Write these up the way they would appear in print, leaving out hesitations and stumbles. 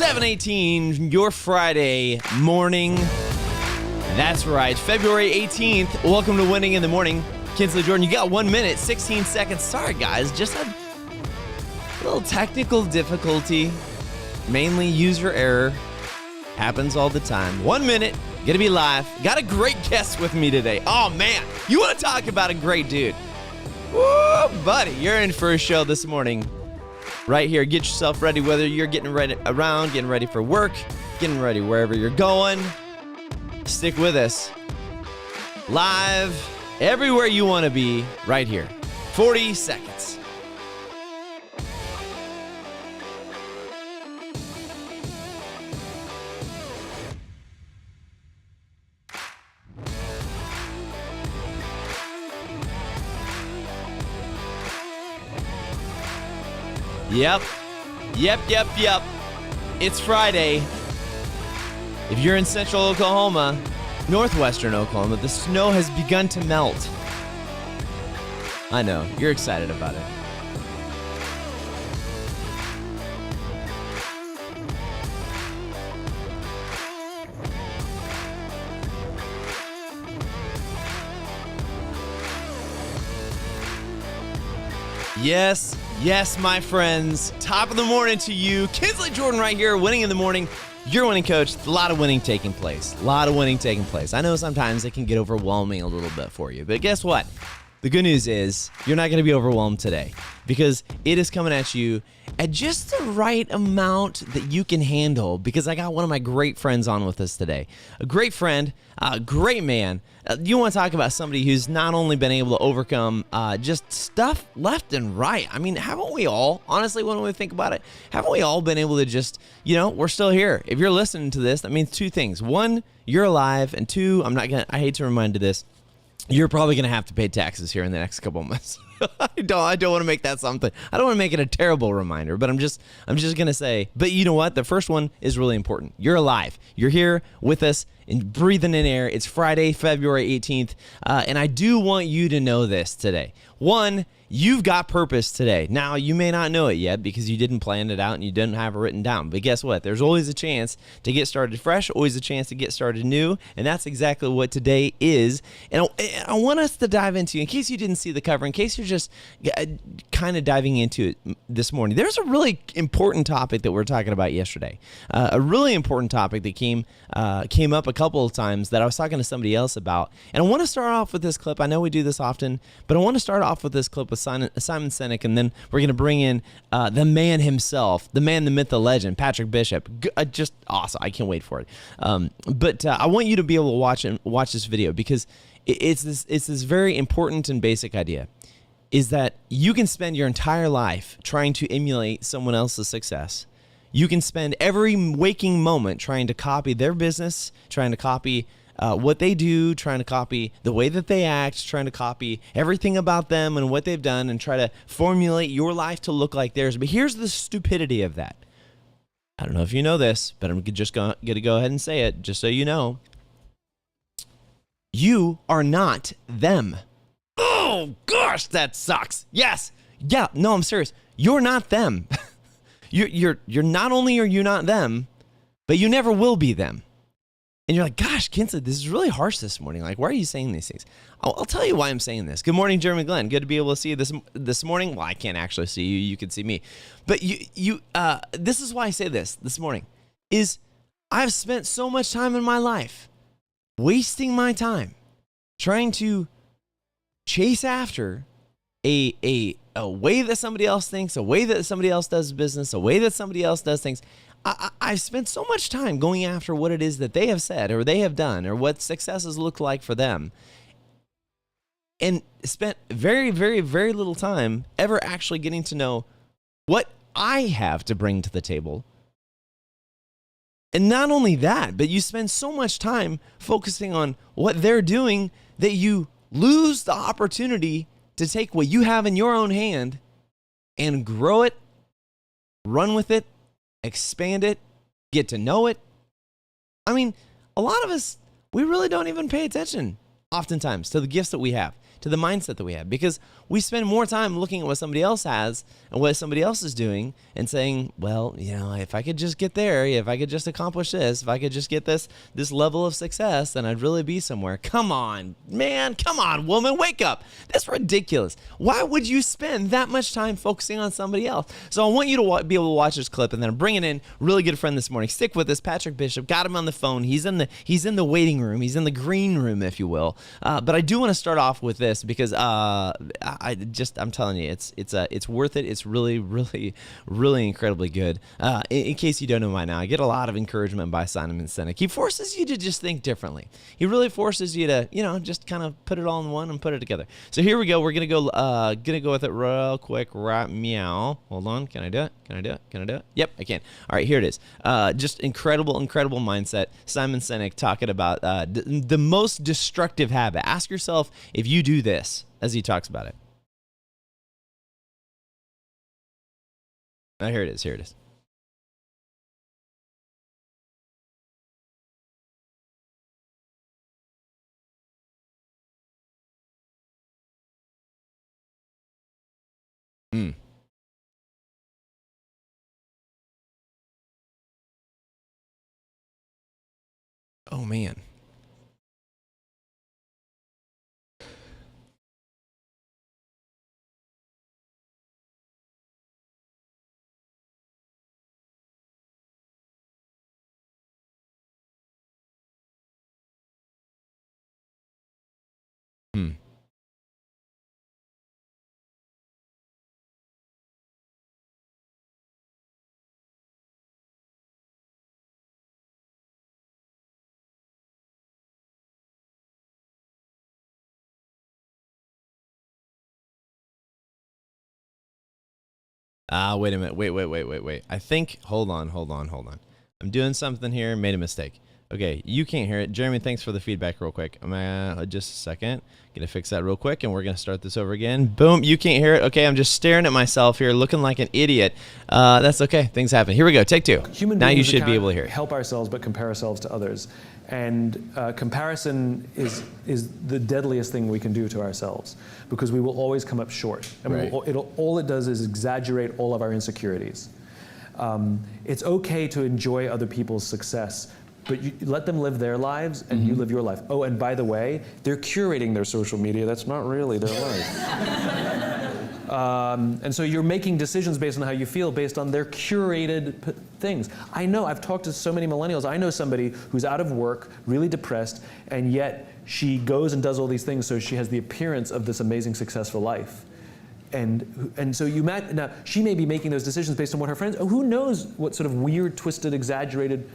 7:18, your Friday morning. That's right, February 18th. Welcome to Winning in the Morning. Kinsley Jordan, you got 1 minute, 16 seconds. Sorry, guys, just had a little technical difficulty. Mainly user error. Happens all the time. 1 minute, gonna be live. Got a great guest with me today. Oh, man, you want to talk about a great dude. Woo, buddy, you're in for a show this morning. Right here, get yourself ready, whether you're getting ready around, getting ready for work, getting ready wherever you're going. Stick with us. Live, everywhere you want to be, right here. 40 seconds. Yep. It's Friday. If you're in central Oklahoma, northwestern Oklahoma, the snow has begun to melt. I know, you're excited about it. Yes, my friends. Top of the morning to you. Kinsley Jordan right here, Winning in the Morning. Your winning coach. A lot of winning taking place. I know sometimes it can get overwhelming a little bit for you, but guess what? The good news is you're not going to be overwhelmed today because it is coming at you at just the right amount that you can handle, because I got one of my great friends on with us today. A great friend, a great man. You want to talk about somebody who's not only been able to overcome just stuff left and right. I mean, haven't we all, honestly, when we think about it, haven't we all been able to just, we're still here. If you're listening to this, that means two things. One, you're alive, and two, I hate to remind you this, you're probably going to have to pay taxes here in the next couple of months. I don't want to make that something. I don't want to make it a terrible reminder, but I'm just going to say, but you know what? The first one is really important. You're alive. You're here with us and breathing in air. It's Friday, February 18th, and I do want you to know this today. One, you've got purpose today. Now, you may not know it yet because you didn't plan it out and you didn't have it written down. But guess what? There's always a chance to get started fresh, always a chance to get started new, and that's exactly what today is. And I want us to dive into, in case you didn't see the cover, in case you're just kind of diving into it this morning, there's a really important topic that we were talking about yesterday. A really important topic that came up a couple of times that I was talking to somebody else about. And I want to start off with this clip. I know we do this often, but I want to start off with this clip with Simon Sinek, and then we're going to bring in the man himself, the man, the myth, the legend, Patrick Bishop. Just awesome. I can't wait for it. But I want you to be able to watch this video because it's this very important and basic idea, is that you can spend your entire life trying to emulate someone else's success. You can spend every waking moment trying to copy their business, trying to copy what they do, trying to copy the way that they act, trying to copy everything about them and what they've done, and try to formulate your life to look like theirs. But here's the stupidity of that. I don't know if you know this, but I'm just going to go ahead and say it, just so you know. You are not them. Oh, gosh, that sucks. Yes. Yeah, no, I'm serious. You're not them. You're not only are you not them, but you never will be them. And you're like, gosh, Kinsley, this is really harsh this morning. Like, why are you saying these things? I'll tell you why I'm saying this. Good morning, Jeremy Glenn. Good to be able to see you this morning. Well, I can't actually see you. You can see me. But this is why I say this morning, is I've spent so much time in my life wasting my time trying to chase after a way that somebody else thinks, a way that somebody else does business, a way that somebody else does things. I've spent so much time going after what it is that they have said or they have done or what successes look like for them, and spent very, very, very little time ever actually getting to know what I have to bring to the table. And not only that, but you spend so much time focusing on what they're doing that you lose the opportunity to take what you have in your own hand and grow it, run with it, expand it, get to know it. I mean, a lot of us, we really don't even pay attention oftentimes to the gifts that we have, to the mindset that we have, because we spend more time looking at what somebody else has and what somebody else is doing and saying, well, if I could just get there, if I could just accomplish this, if I could just get this level of success, then I'd really be somewhere. Come on, man. Come on, woman. Wake up. That's ridiculous. Why would you spend that much time focusing on somebody else? So I want you to be able to watch this clip, and then I'm bringing in a really good friend this morning. Stick with us, Patrick Bishop. Got him on the phone. He's in the waiting room. He's in the green room, if you will. But I do want to start off with this because I'm telling you, it's worth it. It's really, really, really incredibly good. In case you don't know by now, I get a lot of encouragement by Simon Sinek. He forces you to just think differently. He really forces you to, just kind of put it all in one and put it together. So here we go. We're gonna go with it real quick. Right, meow. Hold on. Can I do it? Can I do it? Can I do it? Yep, I can. All right, here it is. Just incredible mindset. Simon Sinek talking about the most destructive habit. Ask yourself if you do this as he talks about it. Oh, here it is. Here it is. Oh, man. Wait a minute. Wait. I think, hold on. I'm doing something here. Made a mistake. Okay, you can't hear it. Jeremy, thanks for the feedback real quick. Just a second. Gonna fix that real quick, and we're gonna start this over again. Boom, you can't hear it. Okay, I'm just staring at myself here, looking like an idiot. That's okay. Things happen. Here we go. Take two. Now you should be able to hear it. Help ourselves, but compare ourselves to others. And comparison is the deadliest thing we can do to ourselves, because we will always come up short. And all it does is exaggerate all of our insecurities. It's okay to enjoy other people's success, but you let them live their lives and you live your life. Oh, and by the way, they're curating their social media. That's not really their life. And so you're making decisions based on how you feel, based on their curated things. I know, I've talked to so many millennials. I know somebody who's out of work, really depressed, and yet she goes and does all these things so she has the appearance of this amazing, successful life. And so you now she may be making those decisions based on what her friends. Who knows what sort of weird, twisted, exaggerated,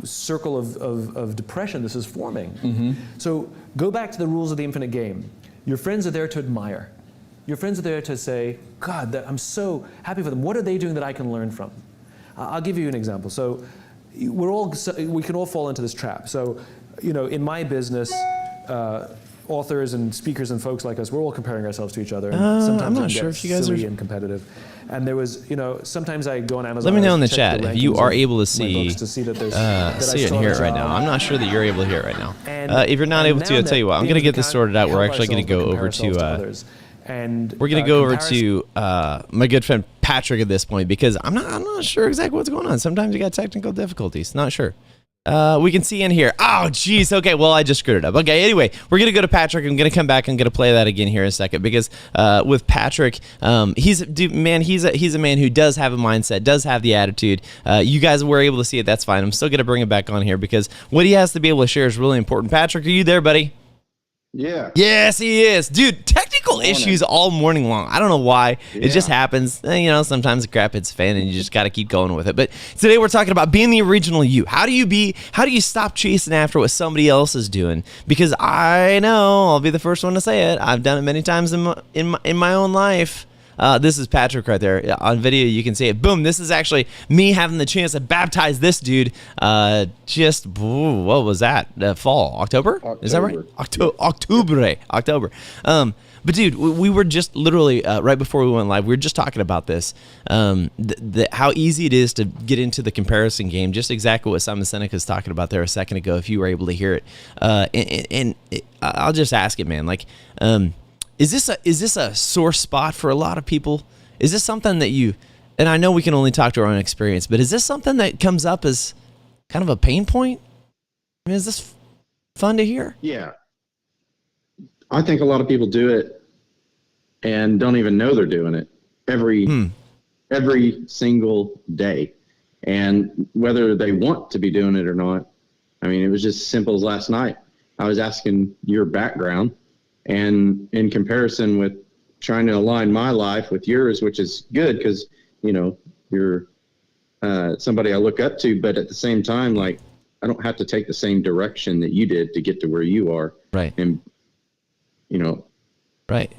circle of depression this is forming. So go back to the rules of the infinite game. Your friends are there to admire. Your friends are there to say, God, I'm so happy for them. What are they doing that I can learn from? I'll give you an example. So we can all fall into this trap. So in my business. Authors and speakers and folks like us, we're all comparing ourselves to each other. And sometimes I'm not sure if you guys silly are and competitive. And there was, sometimes I go on Amazon. Let me know in the chat if you are able to see that there's see it and hear it right now. I'm not sure that you're able to hear it right now. If you're not able to, I'll tell you what. I'm going to get this sorted out. We're actually going to go over to. We're going to go over to my good friend Patrick at this point, because I'm not sure exactly what's going on. Sometimes you got technical difficulties. Not sure. We can see in here. Oh, geez. Okay, well, I just screwed it up. Okay, anyway, we're going to go to Patrick. I'm going to come back and going to play that again here in a second, because with Patrick, he's a man who does have a mindset, does have the attitude. You guys were able to see it. That's fine. I'm still going to bring it back on here, because what he has to be able to share is really important. Patrick, are you there, buddy? Yeah. Yes, he is. Dude, technical issues all morning long. I don't know why. It just happens. Sometimes the crap hits fan and you just got to keep going with it. But today we're talking about being the original you. How do you stop chasing after what somebody else is doing? Because I know, I'll be the first one to say it. I've done it many times in my own life. This is Patrick right there. On video, you can see it. Boom. This is actually me having the chance to baptize this dude what was that? Fall? October? Is that right? October. But dude, we were just literally, right before we went live, we were just talking about this, how easy it is to get into the comparison game, just exactly what Simon Sinek was talking about there a second ago, if you were able to hear it. And I'll just ask it, man, Is this a sore spot for a lot of people? Is this something that and I know we can only talk to our own experience, but is this something that comes up as kind of a pain point? I mean, is this fun to hear? Yeah. I think a lot of people do it and don't even know they're doing it every single day. And whether they want to be doing it or not, I mean, it was just simple as last night. I was asking your background, and in comparison with trying to align my life with yours, which is good because, you know, you're somebody I look up to, but at the same time, like, I don't have to take the same direction that you did to get to where you are. Right. And, you know, right.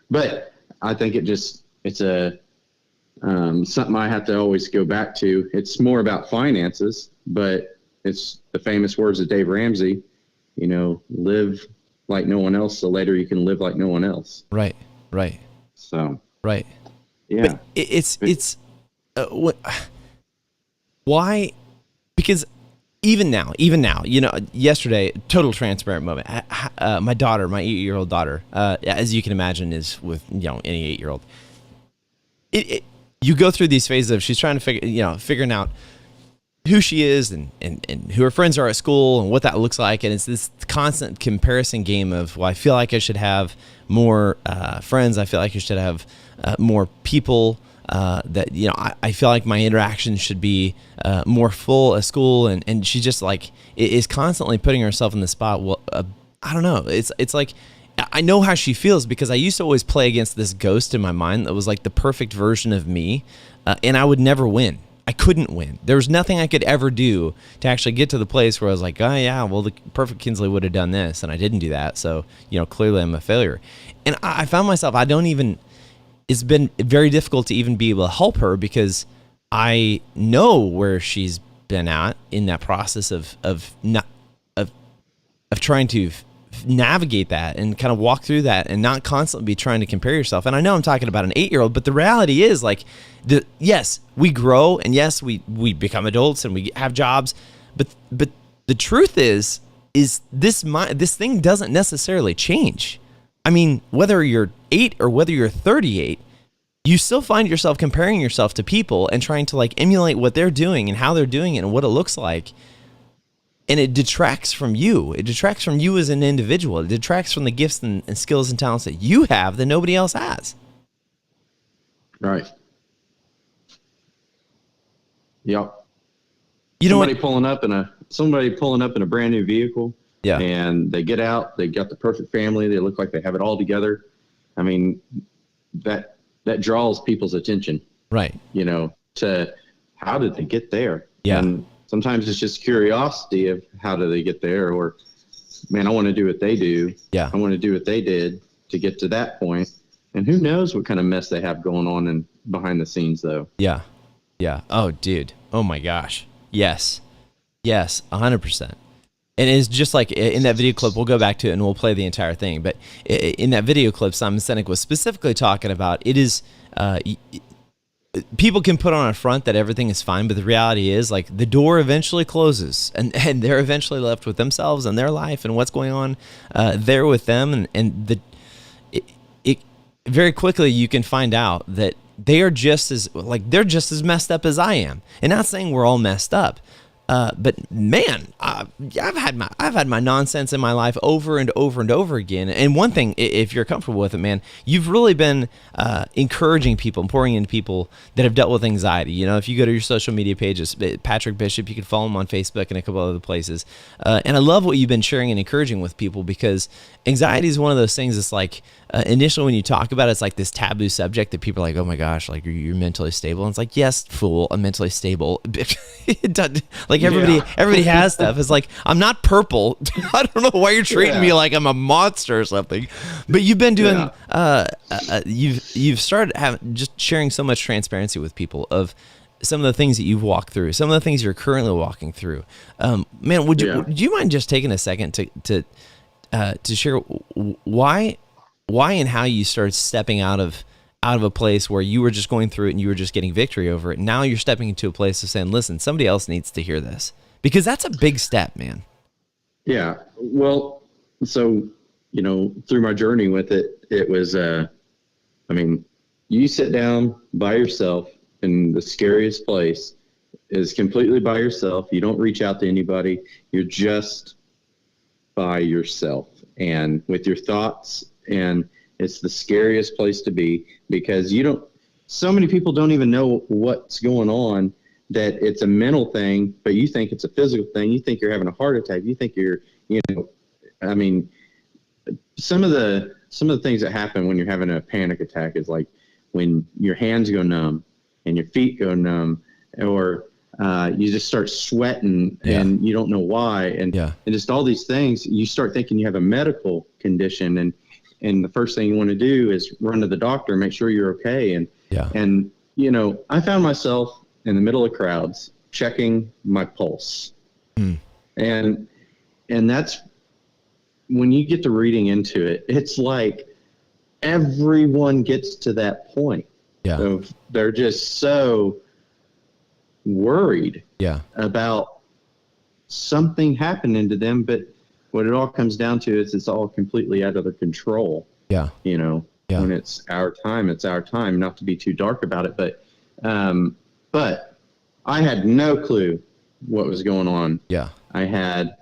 But I think it's a, something I have to always go back to. It's more about finances, but it's the famous words of Dave Ramsey, you know, live like no one else, the later you can live like no one else. Right. Right. So, right. Yeah. But why? Because even now, you know, yesterday, total transparent moment. My daughter, my 8-year-old daughter, as you can imagine, is with, you know, any 8-year-old. You go through these phases of she's trying to figuring out who she is and who her friends are at school and what that looks like. And it's this constant comparison game of, well, I feel like I should have more friends. I feel like I should have more people that, you know, I feel like my interactions should be more full at school. And she just like is constantly putting herself in the spot. Well, I don't know. It's like, I know how she feels because I used to always play against this ghost in my mind that was like the perfect version of me. And I would never win. I couldn't win. There was nothing I could ever do to actually get to the place where I was like, oh yeah, well, the perfect Kinsley would have done this, and I didn't do that. So, you know, clearly I'm a failure. And I found myself, it's been very difficult to even be able to help her because I know where she's been at in that process of trying to navigate that and kind of walk through that and not constantly be trying to compare yourself. And I know I'm talking about an 8-year-old, but the reality is like, yes, we grow, and yes, we become adults and we have jobs, but the truth is this thing doesn't necessarily change. I mean, whether you're 8 or whether you're 38, you still find yourself comparing yourself to people and trying to like emulate what they're doing and how they're doing it and what it looks like. And it detracts from you. It detracts from you as an individual. It detracts from the gifts and skills and talents that you have that nobody else has. Right. Yep. You know what? Somebody pulling up in a brand new vehicle. Yeah. And they get out, they got the perfect family, they look like they have it all together. I mean, that draws people's attention. Right. You know, to how did they get there? Yeah. And sometimes it's just curiosity of how do they get there, or, man, I want to do what they do. Yeah. I want to do what they did to get to that point. And who knows what kind of mess they have going on and behind the scenes, though. Yeah. Yeah. Oh, dude. Oh my gosh. Yes. Yes. 100%. And it's just like in that video clip, we'll go back to it and we'll play the entire thing. But in that video clip, Simon Sinek was specifically talking about it is, people can put on a front that everything is fine, but the reality is like the door eventually closes and they're eventually left with themselves and their life and what's going on there with them. And it very quickly you can find out that they're just as messed up as I am. And not saying we're all messed up. But man, I've had my nonsense in my life over and over and over again. And one thing, if you're comfortable with it, man, you've really been encouraging people and pouring into people that have dealt with anxiety. You know, if you go to your social media pages, Patrick Bishop, you can follow him on Facebook and a couple other places. And I love what you've been sharing and encouraging with people, because anxiety is one of those things that's like, initially when you talk about it, it's like this taboo subject that people are like, oh my gosh, like you're mentally stable. And it's like, yes, fool, I'm mentally stable. Like everybody has stuff. It's like, I'm not purple. I don't know why you're treating me like I'm a monster or something. But you've been doing, you've started just sharing so much transparency with people of some of the things that you've walked through, some of the things you're currently walking through. Man, would you mind just taking a second to share why and how you started stepping out of a place where you were just going through it and you were just getting victory over it. Now you're stepping into a place of saying, listen, somebody else needs to hear this, because that's a big step, man. Yeah. Well, so, you know, through my journey with it, it was, I mean, you sit down by yourself in the scariest place, is completely by yourself. You don't reach out to anybody. You're just by yourself and with your thoughts. And it's the scariest place to be, because so many people don't even know what's going on, that it's a mental thing, but you think it's a physical thing. You think you're having a heart attack. You think I mean, some of the things that happen when you're having a panic attack is like when your hands go numb and your feet go numb, or you just start sweating and you don't know why. And just all these things, you start thinking you have a medical condition, and the first thing you want to do is run to the doctor and make sure you're okay. And I found myself in the middle of crowds checking my pulse. And that's when you get to reading into it, it's like everyone gets to that point. Of they're just so worried about something happening to them, but what it all comes down to is it's all completely out of their control. When it's our time, not to be too dark about it, but I had no clue what was going on. I had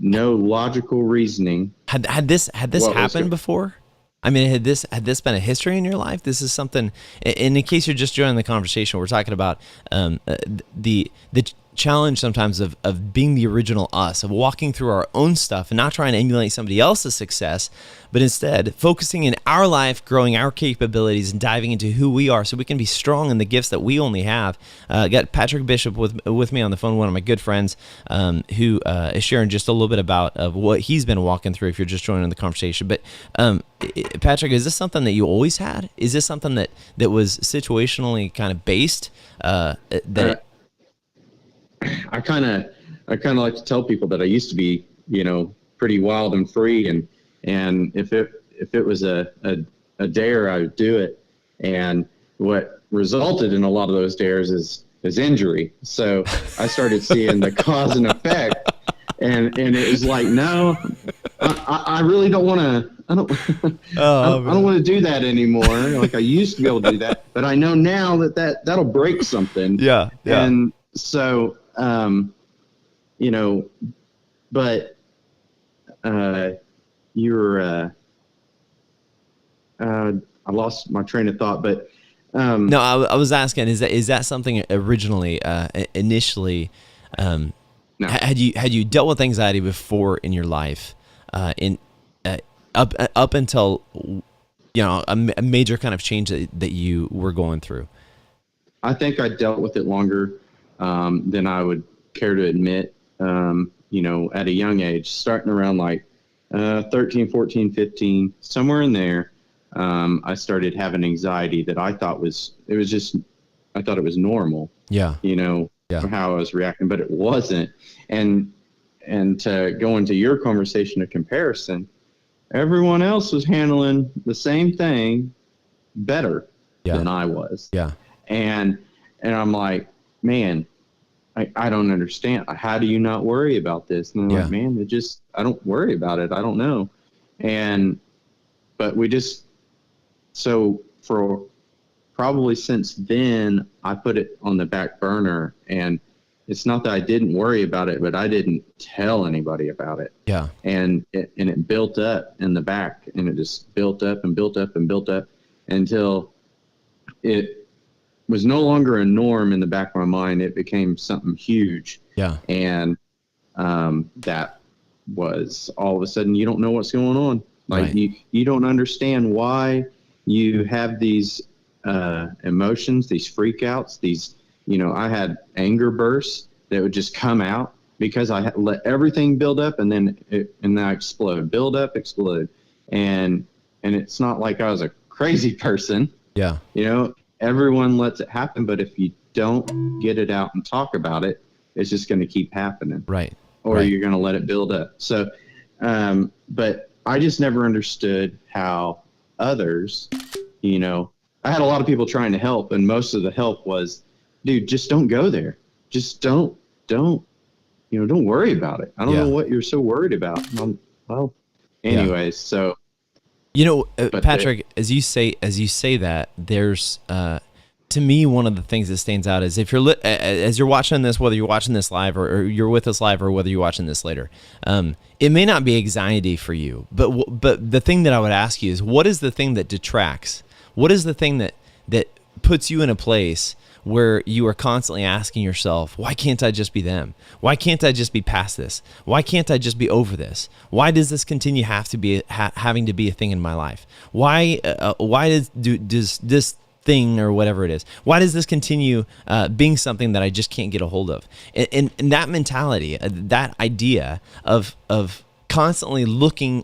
no logical reasoning. Had this happened before? I mean, had this been a history in your life? This is something. And in case you're just joining the conversation, we're talking about the challenge sometimes of being the original us, of walking through our own stuff and not trying to emulate somebody else's success, but instead focusing in our life, growing our capabilities, and diving into who we are so we can be strong in the gifts that we only have. Got Patrick Bishop with me on the phone, one of my good friends, who is sharing just a little bit about of what he's been walking through if you're just joining the conversation. But Patrick, is this something that you always had? Is this something that was situationally kind of based? I kind of like to tell people that I used to be, pretty wild and free, and if it was a dare, I would do it. And what resulted in a lot of those dares is injury. So I started seeing the cause and effect, and it was like, no, I really don't want to. I don't want to do that anymore. Like I used to be able to do that, but I know now that'll break something. And so, but I lost my train of thought, but no, I was asking, is that something originally, initially, no. had you dealt with anxiety before in your life, up until a major kind of change that you were going through? I think I dealt with it longer than I would care to admit. At a young age, starting around like 13, 14, 15, somewhere in there, I started having anxiety that I thought I thought it was normal. How I was reacting, but it wasn't. And to go into your conversation of comparison, everyone else was handling the same thing better than I was. And I'm like, man, I don't understand. How do you not worry about this? And they're like, man, I don't worry about it. I don't know. But so for probably since then, I put it on the back burner, and it's not that I didn't worry about it, but I didn't tell anybody about it. And it built up in the back, and it just built up and built up and built up until it was no longer a norm in the back of my mind. It became something huge. And that was all of a sudden, you don't know what's going on. Like you don't understand why you have these emotions, these freakouts, these, I had anger bursts that would just come out because I had let everything build up, and then I explode, build up, explode. And it's not like I was a crazy person. Everyone lets it happen, but if you don't get it out and talk about it, it's just going to keep happening. Or you're going to let it build up. So, but I just never understood how others, I had a lot of people trying to help, and most of the help was, dude, just don't go there. Just don't worry about it. I don't know what you're so worried about. Well, anyways, so Patrick, as you say that, there's to me, one of the things that stands out is if you're as you're watching this, whether you're watching this live or you're with us live or whether you're watching this later, it may not be anxiety for you, but the thing that I would ask you is, what is the thing that detracts? What is the thing that puts you in a place where you are constantly asking yourself, why can't I just be them? Why can't I just be past this? Why can't I just be over this? Why does this continue having to be a thing in my life? Why does this thing or whatever it is, why does this continue being something that I just can't get a hold of? And that mentality, that idea of constantly looking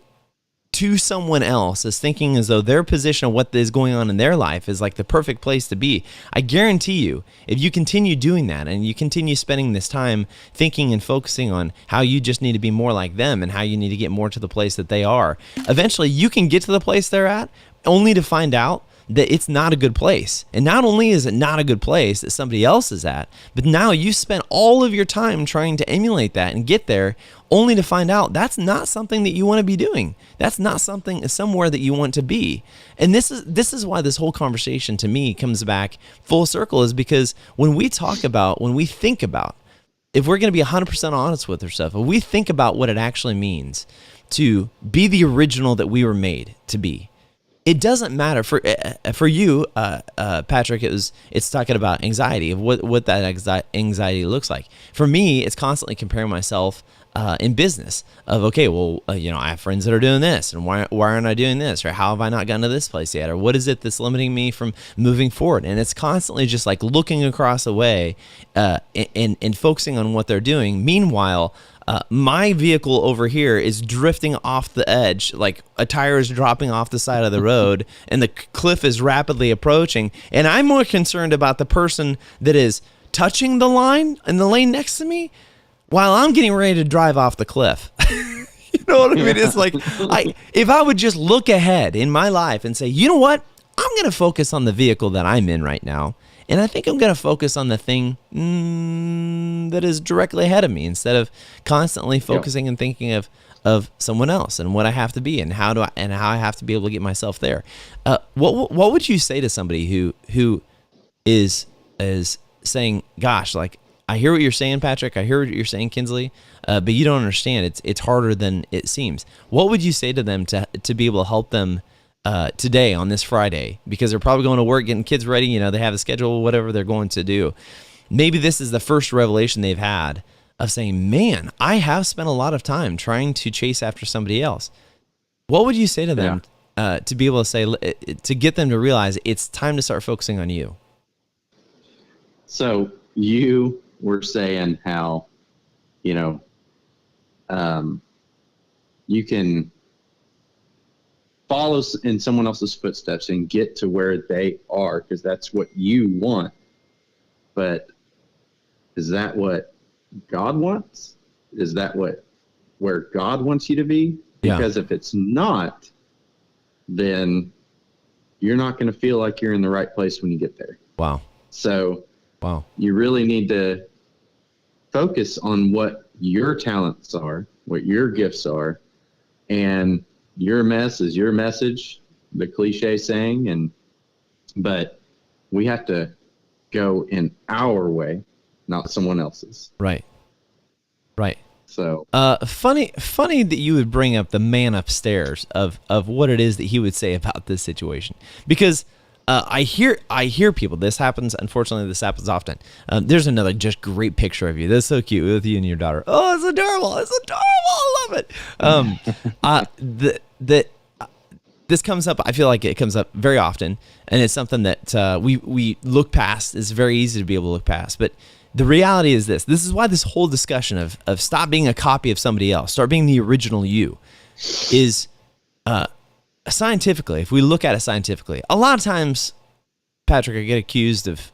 to someone else as thinking as though their position of what is going on in their life is like the perfect place to be. I guarantee you, if you continue doing that and you continue spending this time thinking and focusing on how you just need to be more like them and how you need to get more to the place that they are, eventually you can get to the place they're at, only to find out that it's not a good place. And not only is it not a good place that somebody else is at, but now you spent all of your time trying to emulate that and get there, only to find out that's not something that you want to be doing. That's not somewhere that you want to be. And this is why this whole conversation to me comes back full circle, is because when we think about, if we're going to be 100% honest with ourselves, if we think about what it actually means to be the original that we were made to be, it doesn't matter for you, Patrick. It's talking about anxiety, of what that anxiety looks like. For me, it's constantly comparing myself in business. Of okay, well, I have friends that are doing this, and why aren't I doing this, or how have I not gotten to this place yet, or what is it that's limiting me from moving forward? And it's constantly just like looking across the way and focusing on what they're doing. Meanwhile, my vehicle over here is drifting off the edge, like a tire is dropping off the side of the road and the cliff is rapidly approaching. And I'm more concerned about the person that is touching the line in the lane next to me while I'm getting ready to drive off the cliff. You know what I mean? It's like, if I would just look ahead in my life and say, you know what? I'm going to focus on the vehicle that I'm in right now. And I think I'm going to focus on the thing that is directly ahead of me, instead of constantly focusing and thinking of someone else and what I have to be and how I have to be able to get myself there. What would you say to somebody who is saying, "Gosh, like I hear what you're saying, Patrick. I hear what you're saying, Kinsley, but you don't understand. It's harder than it seems." What would you say to them to be able to help them today on this Friday, because they're probably going to work, getting kids ready, they have a schedule, whatever they're going to do. Maybe this is the first revelation they've had of saying, man, I have spent a lot of time trying to chase after somebody else. What would you say to them to be able to say, to get them to realize it's time to start focusing on you? So you were saying how, you can follow in someone else's footsteps and get to where they are because that's what you want. But is that what God wants? Is that where God wants you to be? Because if it's not, then you're not going to feel like you're in the right place when you get there. Wow. So you really need to focus on what your talents are, what your gifts are, and your mess is your message, the cliche saying, but we have to go in our way, not someone else's. Right. So funny that you would bring up the man upstairs of what it is that he would say about this situation, because I hear people. This happens. Unfortunately, this happens often. There's another just great picture of you. That's so cute with you and your daughter. Oh, it's adorable. It's adorable. I love it. This comes up. I feel like it comes up very often, and it's something that we look past. It's very easy to be able to look past. But the reality is this. This is why this whole discussion of stop being a copy of somebody else, start being the original you, is scientifically. If we look at it scientifically, a lot of times, Patrick, I get accused of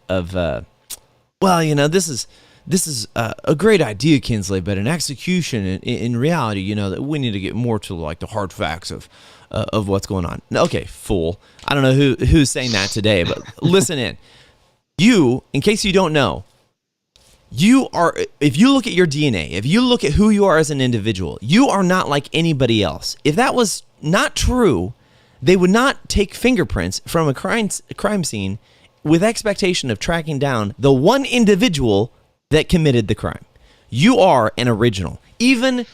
this is a great idea, Kinsley, but in execution, in reality, that we need to get more to like the hard facts of what's going on. Okay, fool. I don't know who's saying that today, but listen in. You, in case you don't know, you are, if you look at your DNA, if you look at who you are as an individual, you are not like anybody else. If that was not true, They would not take fingerprints from a crime scene with expectation of tracking down the one individual that committed the crime. You are an original. Even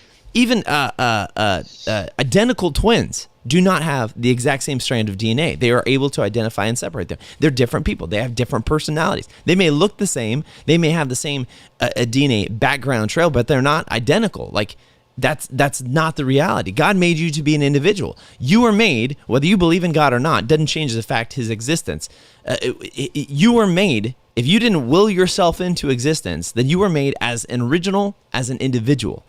identical twins do not have the exact same strand of DNA. They are able to identify and separate them. They're different people. They have different personalities. They may look the same. They may have the same DNA background trail, but they're not identical. Like, that's not the reality. God made you to be an individual. You were made, whether you believe in God or not, doesn't change the fact his existence. You were made, if you didn't will yourself into existence, then you were made as an original, as an individual.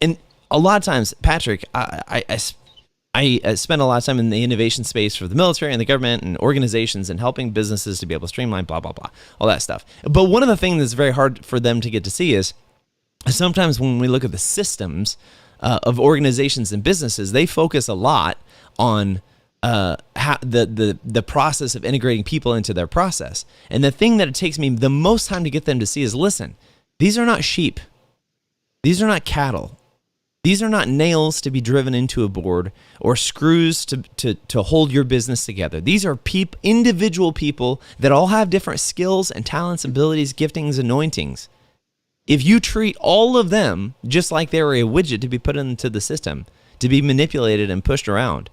And a lot of times, Patrick, I spend a lot of time in the innovation space for the military and the government and organizations and helping businesses to be able to streamline, blah, blah, blah, all that stuff. But one of the things that's very hard for them to get to see is sometimes when we look at the systems of organizations and businesses, they focus a lot on how the process of integrating people into their process. And the thing that it takes me the most time to get them to see is, listen, these are not sheep. These are not cattle. These are not nails to be driven into a board or screws to hold your business together. These are individual people that all have different skills and talents, abilities, giftings, anointings. If you treat all of them just like they were a widget to be put into the system, to be manipulated and pushed around,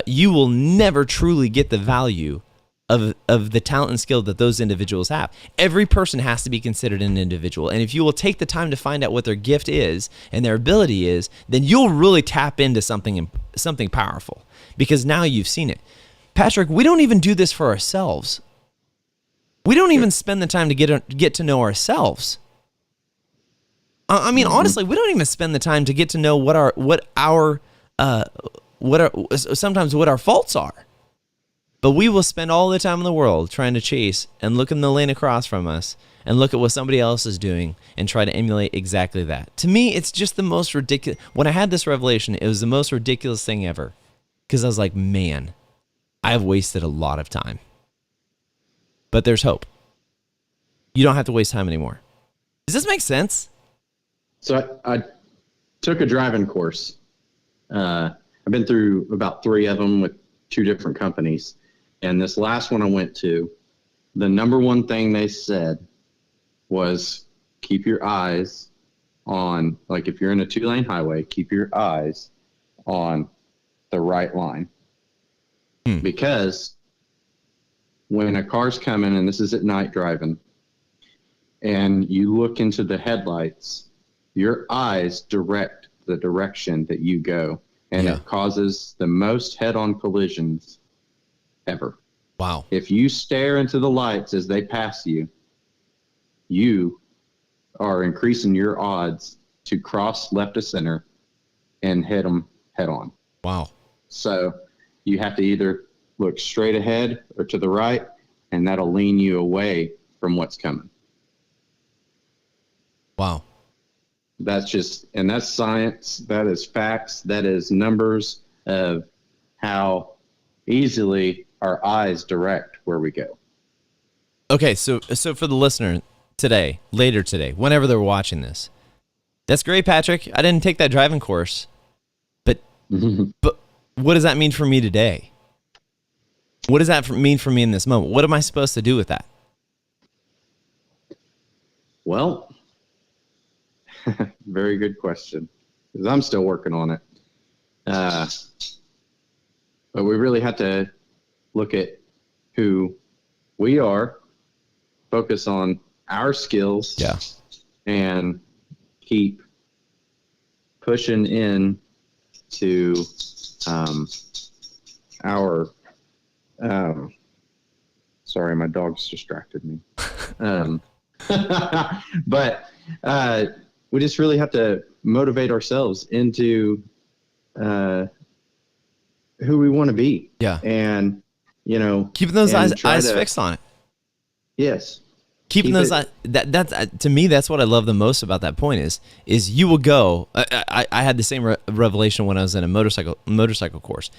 you will never truly get the value of the talent and skill that those individuals have. Every person has to be considered an individual. And if you will take the time to find out what their gift is and their ability is, then you'll really tap into something powerful, because now you've seen it. Patrick, we don't even do this for ourselves. We don't even spend the time to get to know ourselves. I mean, honestly, we don't even spend the time to get to know what our faults are. But we will spend all the time in the world trying to chase and look in the lane across from us and look at what somebody else is doing and try to emulate exactly that. To me, it's just the most ridiculous. When I had this revelation, it was the most ridiculous thing ever, because I was like, man, I've wasted a lot of time. But there's hope. You don't have to waste time anymore. Does this make sense? So I took a driving course. I've been through about 3 of them with 2 different companies. And this last one I went to, the number one thing they said was keep your eyes on, like if you're in a 2-lane highway, keep your eyes on the right line. Because when a car's coming, and this is at night driving, and you look into the headlights, your eyes direct the direction that you go. And it causes the most head-on collisions ever. Wow. If you stare into the lights as they pass you, you are increasing your odds to cross left to center and hit them head-on. Wow. So you have to either look straight ahead or to the right, and that'll lean you away from what's coming. Wow. That's science. That is facts. That is numbers of how easily our eyes direct where we go. Okay, so for the listener later today, whenever they're watching this, that's great, Patrick. I didn't take that driving course, but what does that mean for me today? What does that mean for me in this moment? What am I supposed to do with that? Well, very good question, because I'm still working on it. But we really have to look at who we are, focus on our skills, and keep pushing in to our sorry, my dog's distracted me. But we just really have to motivate ourselves into who we want to be. Yeah. And, keeping those eyes fixed on it. Yes. Keeping those eyes, that's to me, that's what I love the most about that point is you will go. I had the same revelation when I was in a motorcycle course.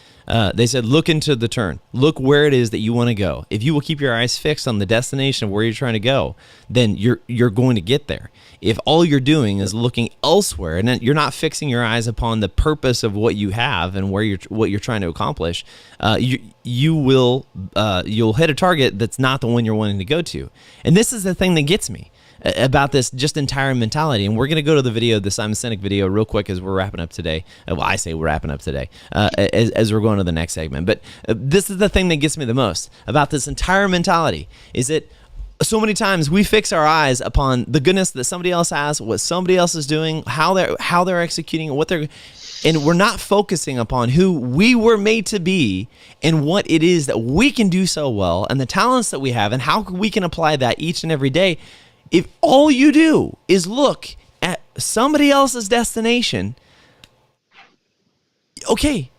They said, look into the turn, look where it is that you want to go. If you will keep your eyes fixed on the destination of where you're trying to go, then you're going to get there. if all you're doing is looking elsewhere and then you're not fixing your eyes upon the purpose of what you have and what you're trying to accomplish, you'll hit a target that's not the one you're wanting to go to. And this is the thing that gets me about this just entire mentality. And we're going to go to the video, the Simon Sinek video, real quick as we're wrapping up today. Well, I say we're wrapping up today as we're going to the next segment. But this is the thing that gets me the most about this entire mentality, is that so many times we fix our eyes upon the goodness that somebody else has, what somebody else is doing, how they're executing, and we're not focusing upon who we were made to be and what it is that we can do so well and the talents that we have and how we can apply that each and every day. If all you do is look at somebody else's destination, okay,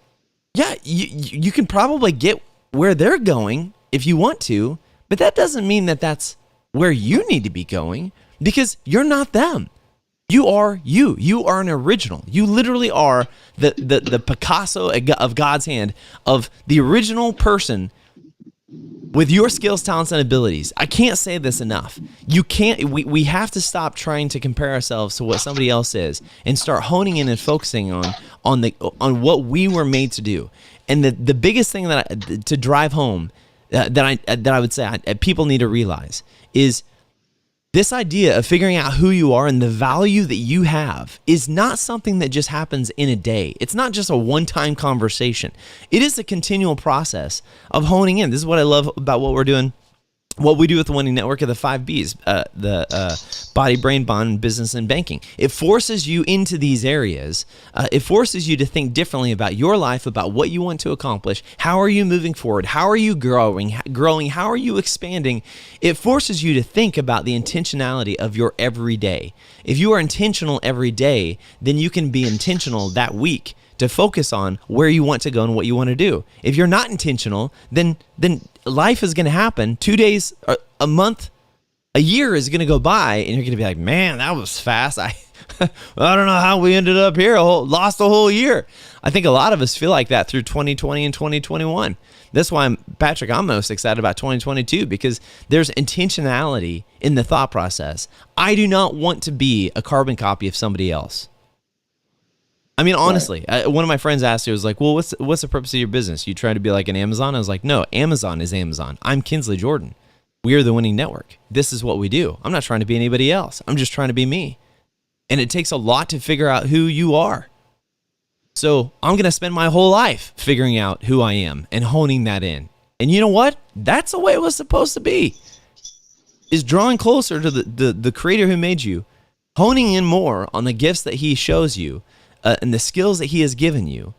yeah, you can probably get where they're going if you want to, but that doesn't mean that that's where you need to be going, because you're not them. You are you. You are an original. You literally are the Picasso of God's hand, of the original person with your skills, talents, and abilities. I can't say this enough. We have to stop trying to compare ourselves to what somebody else is and start honing in and focusing on what we were made to do. And the biggest thing to drive home that I would say people need to realize is this idea of figuring out who you are and the value that you have is not something that just happens in a day. It's not just a one-time conversation. It is a continual process of honing in. This is what I love about what we're doing, what we do with the Winning Network of the 5 Bs, the body, brain, bond, business, and banking. It forces you into these areas. It forces you to think differently about your life, about what you want to accomplish. How are you moving forward? How are you growing? How are you expanding? It forces you to think about the intentionality of your everyday. If you are intentional every day, then you can be intentional that week to focus on where you want to go and what you want to do. If you're not intentional, then life is going to happen. 2 days, a month, a year is going to go by, and you're going to be like, man, that was fast. I don't know how we ended up here, lost a whole year. I think a lot of us feel like that through 2020 and 2021. That's why, I'm most excited about 2022, because there's intentionality in the thought process. I do not want to be a carbon copy of somebody else. I mean, honestly, one of my friends asked me, was like, well, what's the purpose of your business? You try to be like an Amazon? I was like, no, Amazon is Amazon. I'm Kinsley Jordan. We are the Winning Network. This is what we do. I'm not trying to be anybody else. I'm just trying to be me. And it takes a lot to figure out who you are. So I'm going to spend my whole life figuring out who I am and honing that in. And you know what? That's the way it was supposed to be, is drawing closer to the creator who made you, honing in more on the gifts that he shows you, and the skills that he has given you.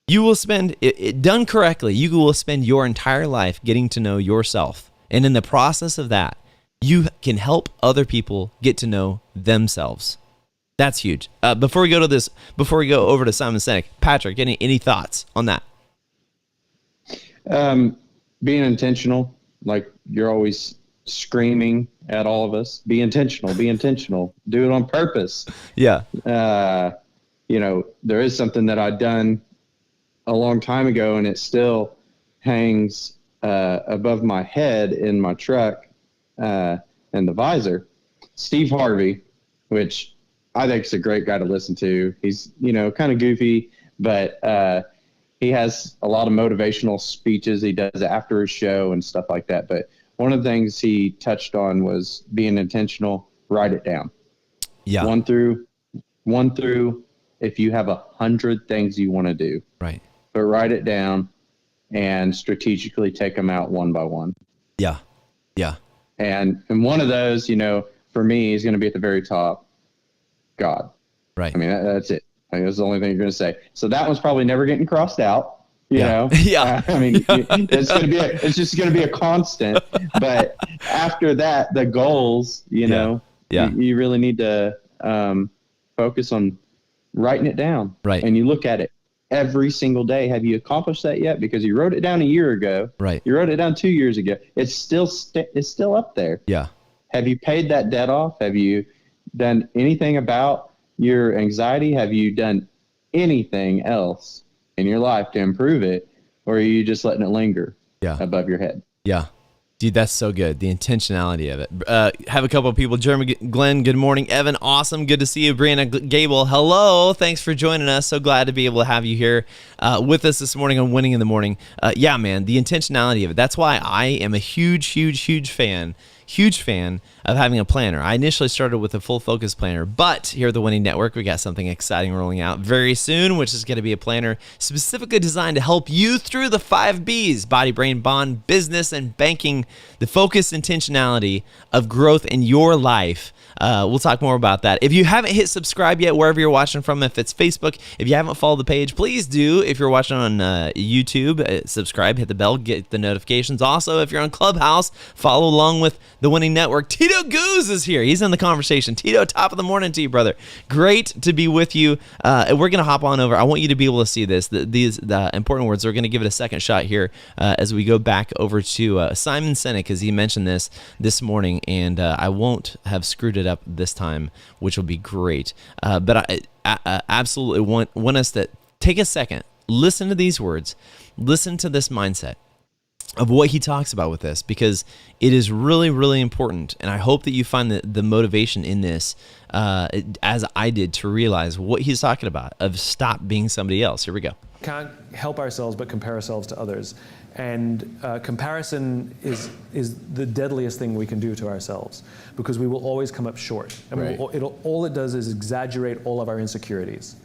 You will spend, it done correctly, you will spend your entire life getting to know yourself. And in the process of that, you can help other people get to know themselves. That's huge. Before we go over to Simon Sinek, Patrick, any thoughts on that? Being intentional, like you're always screaming at all of us. Be intentional. Do it on purpose. Yeah. There is something that I'd done a long time ago, and it still hangs above my head in my truck in the visor. Steve Harvey, which I think is a great guy to listen to. He's, kind of goofy, but he has a lot of motivational speeches he does after his show and stuff like that. But one of the things he touched on was being intentional. Write it down. Yeah. One through, if you have 100 things you want to do, right, but write it down and strategically take them out one by one. Yeah. And one of those, for me, is going to be at the very top, God. Right. I mean, that's it. I think that's the only thing you're going to say. So that one's probably never getting crossed out. You know? Yeah. It's just going to be a constant. But after that, the goals, you really need to focus on writing it down. Right. And you look at it every single day. Have you accomplished that yet? Because you wrote it down a year ago. Right. You wrote it down 2 years ago. It's still up there. Yeah. Have you paid that debt off? Have you done anything about your anxiety? Have you done anything else in your life to improve it? Or are you just letting it linger above your head? Yeah. Dude, that's so good. The intentionality of it. Have a couple of people. Jeremy, Glenn, good morning. Evan, awesome. Good to see you. Brianna Gable, hello. Thanks for joining us. So glad to be able to have you here with us this morning on Winning in the Morning. Yeah, man, the intentionality of it. That's why I am a huge fan of having a planner. I initially started with a full focus planner, but here at the Winning Network, we got something exciting rolling out very soon, which is going to be a planner specifically designed to help you through the 5 B's: body, brain, bond, business, and banking, the focus, intentionality of growth in your life. We'll talk more about that. If you haven't hit subscribe yet, wherever you're watching from, if it's Facebook, if you haven't followed the page, please do. If you're watching on YouTube, subscribe, hit the bell, get the notifications. Also, if you're on Clubhouse, follow along with the Winning Network. Tito Goose is here. He's in the conversation. Tito, top of the morning to you, brother. Great to be with you. We're going to hop on over. I want you to be able to see this. The important words. We're going to give it a second shot here as we go back over to Simon Sinek, because he mentioned this morning, and I won't have screwed it up this time, which will be great. But I absolutely want us to take a second, listen to these words, listen to this mindset of what he talks about with this, because it is really, really important. And I hope that you find the motivation in this, as I did, to realize what he's talking about, of stop being somebody else. Here we go. Can't help ourselves but compare ourselves to others. And comparison is the deadliest thing we can do to ourselves, because we will always come up short. And all it does is exaggerate all of our insecurities.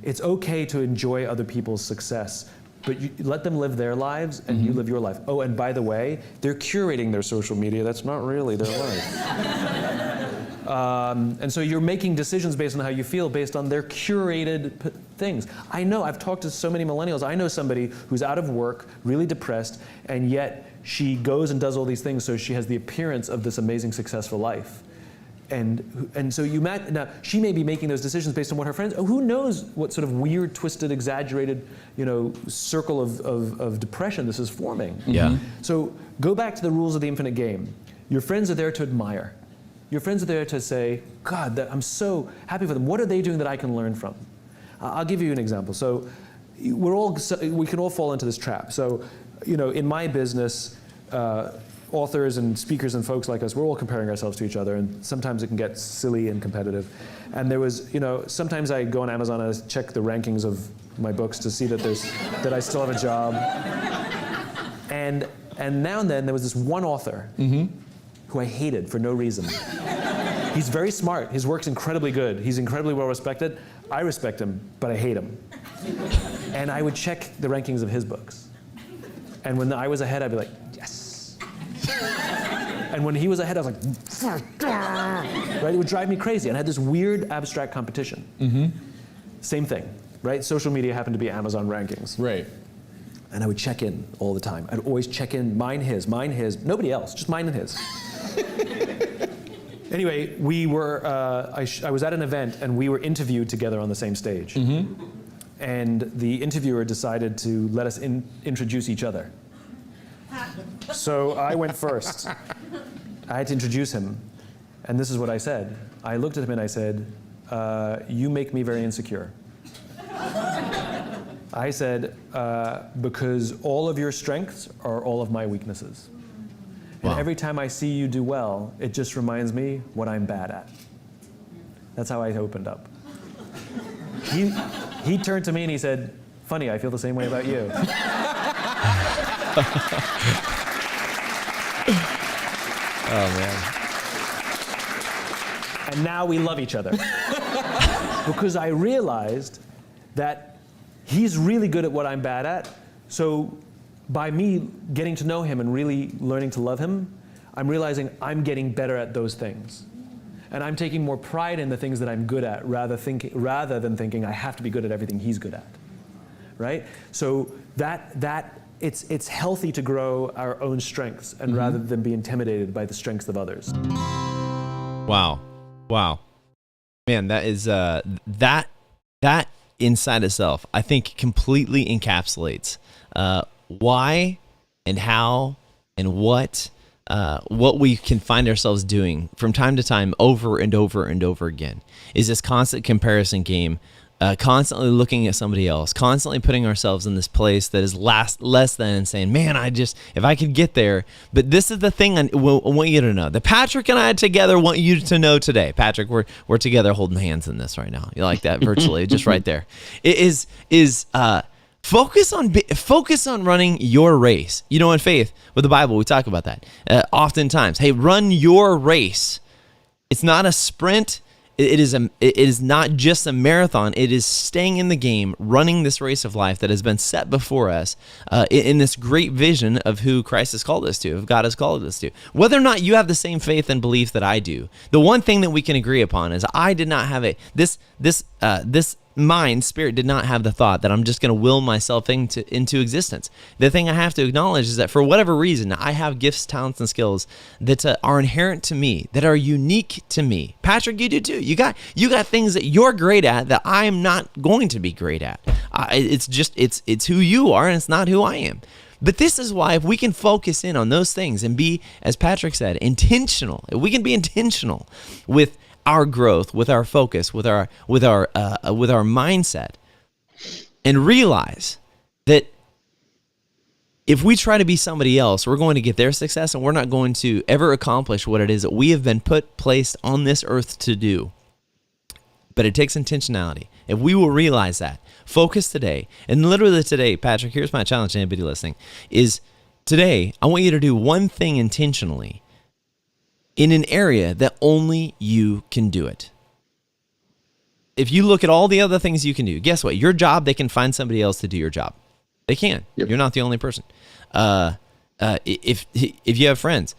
It's okay to enjoy other people's success, but you let them live their lives and you live your life. Oh, and by the way, they're curating their social media. That's not really their life. And so you're making decisions based on how you feel, based on their curated things. I know, I've talked to so many millennials. I know somebody who's out of work, really depressed, and yet she goes and does all these things so she has the appearance of this amazing, successful life. And so now she may be making those decisions based on what her friends. Who knows what sort of weird, twisted, exaggerated, circle of depression this is forming. Yeah. So go back to the rules of the infinite game. Your friends are there to admire. Your friends are there to say, God, I'm so happy for them. What are they doing that I can learn from? I'll give you an example. So we can all fall into this trap. So, in my business, authors and speakers and folks like us, we're all comparing ourselves to each other, and sometimes it can get silly and competitive. And there was, sometimes I go on Amazon and I check the rankings of my books to see that I still have a job. And now and then there was this one author who I hated for no reason. He's very smart. His work's incredibly good. He's incredibly well respected. I respect him, but I hate him. And I would check the rankings of his books. And when I was ahead, I'd be like, yes. And when he was ahead, I was like, right? It would drive me crazy. And I had this weird abstract competition. Same thing, right? Social media happened to be Amazon rankings. Right. And I would check in all the time. I'd always check in, mine, his, nobody else, just mine and his. Anyway, we were, I was at an event and we were interviewed together on the same stage. And the interviewer decided to let us introduce each other. So I went first. I had to introduce him. And this is what I said. I looked at him and I said, you make me very insecure. I said, because all of your strengths are all of my weaknesses. And every time I see you do well, it just reminds me what I'm bad at. That's how I opened up. He turned to me and he said, funny, I feel the same way about you. Oh, man. And now we love each other. Because I realized that he's really good at what I'm bad at. So by me getting to know him and really learning to love him, I'm realizing I'm getting better at those things. And I'm taking more pride in the things that I'm good at rather than thinking I have to be good at everything he's good at. Right? So it's healthy to grow our own strengths and rather than be intimidated by the strengths of others. Wow. Man, that is that inside itself, I think, completely encapsulates why and how and what we can find ourselves doing from time to time over and over and over again is this constant comparison game constantly looking at somebody else, constantly putting ourselves in this place that is less than, and saying, man, if I could get there. But this is the thing I want you to know, that Patrick and I together want you to know today. Patrick, we're together holding hands in this right now. You like that virtually, just right there. It is focus on running your race. You know, in faith, with the Bible, we talk about that oftentimes. Hey, run your race. It's not a sprint. It is not just a marathon. It is staying in the game, running this race of life that has been set before us in this great vision of who Christ has called us to, of God has called us to. Whether or not you have the same faith and belief that I do, the one thing that we can agree upon is I did not have this spirit did not have the thought that I'm just going to will myself into existence. The thing I have to acknowledge is that for whatever reason, I have gifts, talents, and skills that are inherent to me, that are unique to me. Patrick, you do too. You got things that you're great at that I'm not going to be great at. It's who you are, and it's not who I am. But this is why, if we can focus in on those things and be, as Patrick said, intentional, if we can be intentional with our growth, with our focus, with our mindset, and realize that if we try to be somebody else, we're going to get their success, and we're not going to ever accomplish what it is that we have been placed on this earth to do. But it takes intentionality. If we will realize that, focus today, and literally today, Patrick, here's my challenge to anybody listening, is today, I want you to do one thing intentionally in an area that only you can do it. If you look at all the other things you can do, guess what? Your job, they can find somebody else to do your job. They can. Yep. You're not the only person. If you have friends,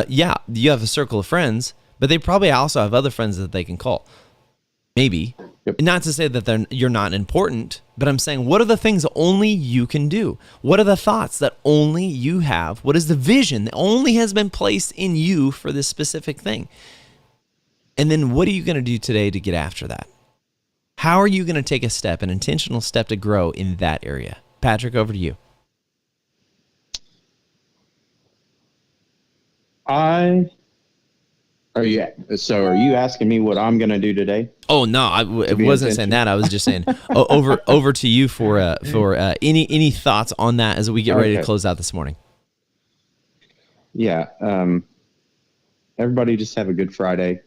you have a circle of friends, but they probably also have other friends that they can call. Maybe. Yep. Not to say that you're not important, but I'm saying, what are the things that only you can do? What are the thoughts that only you have? What is the vision that only has been placed in you for this specific thing? And then what are you going to do today to get after that? How are you going to take a step, an intentional step to grow in that area? Patrick, over to you. Are you asking me what I'm going to do today? Oh no, I wasn't saying that. I was just saying over to you for any thoughts on that as we get ready to close out this morning. Yeah, everybody just have a good Friday,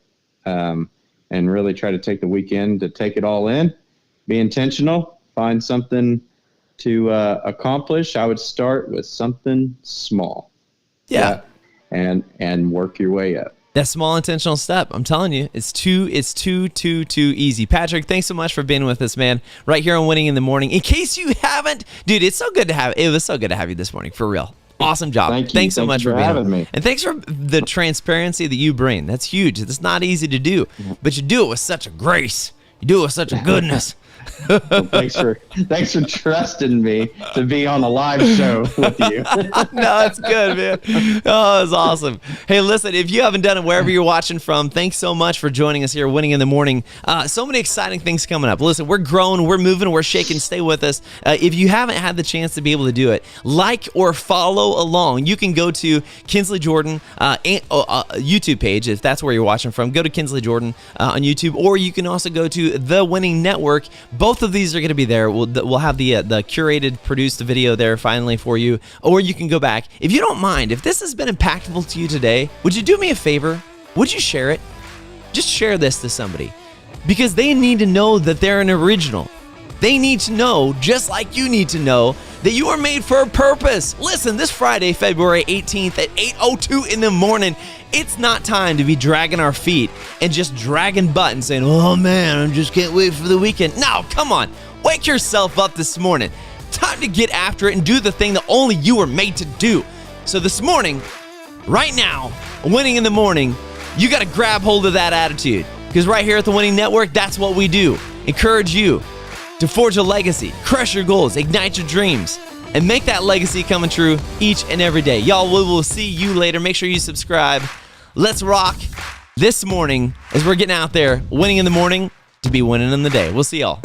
and really try to take the weekend to take it all in. Be intentional. Find something to accomplish. I would start with something small. Yeah, and work your way up. That small intentional step, I'm telling you, it's too easy. Patrick, thanks so much for being with us, man. Right here on Winning in the Morning. In case you haven't, dude, it was so good to have you this morning, for real. Awesome job. Thanks so much for having me. And thanks for the transparency that you bring. That's huge. It's not easy to do, but you do it with such a grace. You do it with such a goodness. Well, thanks for trusting me to be on a live show with you. No, it's good, man. Oh, it's awesome. Hey, listen, if you haven't done it wherever you're watching from, thanks so much for joining us here, Winning in the Morning. So many exciting things coming up. Listen, we're growing, we're moving, we're shaking. Stay with us. If you haven't had the chance to be able to do it, like or follow along. You can go to Kinsley Jordan YouTube page, if that's where you're watching from. Go to Kinsley Jordan on YouTube, or you can also go to The Winning Network. Both of these are going to be there. We'll have the curated, produced video there finally for you, or you can go back. If you don't mind, if this has been impactful to you today, would you do me a favor? Would you share it? Just share this to somebody, because they need to know that they're an original. They need to know, just like you need to know, that you are made for a purpose. Listen, this Friday, February 18th at 8:02 in the morning, it's not time to be dragging our feet and just dragging butt and saying, oh man, I just can't wait for the weekend. No, come on. Wake yourself up this morning. Time to get after it and do the thing that only you were made to do. So this morning, right now, Winning in the Morning, you got to grab hold of that attitude, because right here at the Winning Network, that's what we do. Encourage you to forge a legacy, crush your goals, ignite your dreams, and make that legacy coming true each and every day. Y'all, we will see you later. Make sure you subscribe. Let's rock this morning as we're getting out there, winning in the morning to be winning in the day. We'll see y'all.